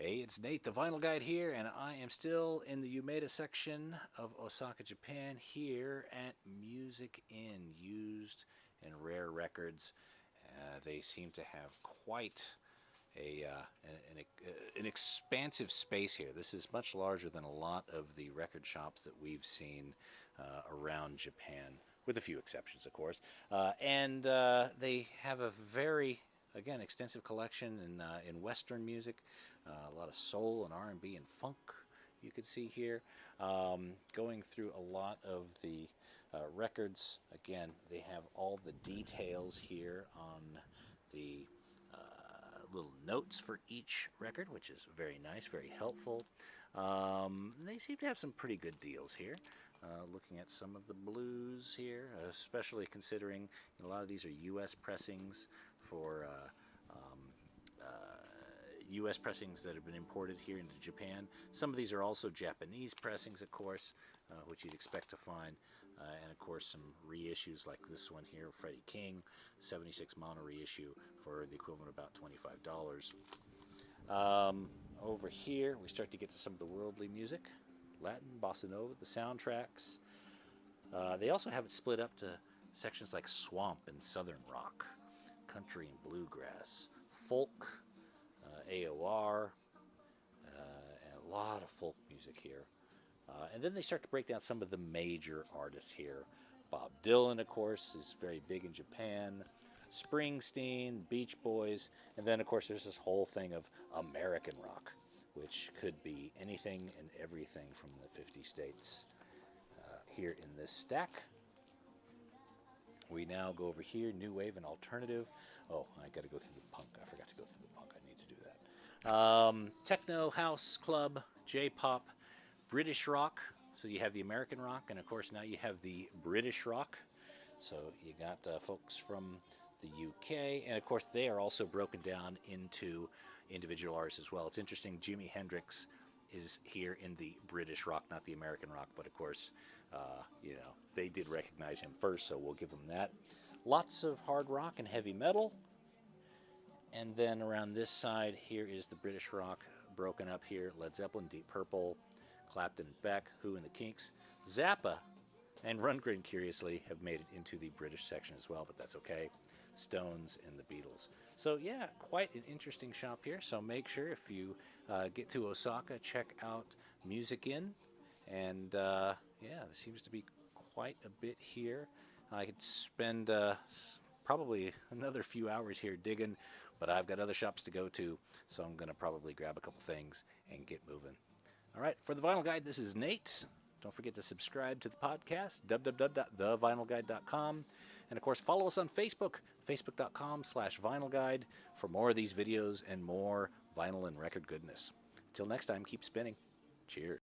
Hey, it's Nate, the Vinyl Guide here, and I am still in the Umeda section of Osaka, Japan, here at Music Inn, used and rare records. They seem to have quite an expansive space here. This is much larger than a lot of the record shops that we've seen around Japan, with a few exceptions, of course. And they have a very, again, extensive collection in Western music, a lot of soul and R&B and funk. You could see here, going through a lot of the records. Again, they have all the details here on the little notes for each record, which is very nice, very helpful. They seem to have some pretty good deals here. Looking at some of the blues here, especially considering a lot of these are U.S. pressings for U.S. pressings that have been imported here into Japan. Some of these are also Japanese pressings, of course, which you'd expect to find. And of course some reissues like this one here, Freddie King, 76 mono reissue for the equivalent of about $25. Over here we start to get to some of the worldly music, Latin, bossa nova, the soundtracks. They also have it split up to sections like swamp and southern rock, country and bluegrass, folk, AOR, and a lot of folk music here. And then they start to break down some of the major artists here. Bob Dylan, of course, is very big in Japan. Springsteen, Beach Boys, and then, of course, there's this whole thing of American rock, which could be anything and everything from the 50 states. Here in this stack, we now go over here, new wave and alternative. Oh, I got to go through the punk. I forgot to go through the punk. I need to do that. Techno, house, club, J-pop, British rock. So you have the American rock, and of course now you have the British rock. So you got folks from the UK, and of course they are also broken down into individual artists as well. It's interesting, Jimi Hendrix is here in the British rock, not the American rock, but of course, they did recognize him first, so we'll give them that. Lots of hard rock and heavy metal. And then around this side here is the British rock, broken up here: Led Zeppelin, Deep Purple, Clapton, Beck, Who and the Kinks. Zappa and Rundgren, curiously, have made it into the British section as well, but that's okay. Stones and the Beatles. So yeah, quite an interesting shop here. So make sure if you get to Osaka, check out Music Inn. And yeah, there seems to be quite a bit here. I could spend probably another few hours here digging, but I've got other shops to go to, so I'm going to probably grab a couple things and get moving. All right, for the Vinyl Guide, this is Nate. Don't forget to subscribe to the podcast, www.thevinylguide.com. And, of course, follow us on Facebook, facebook.com/vinylguide, for more of these videos and more vinyl and record goodness. Until next time, keep spinning. Cheers.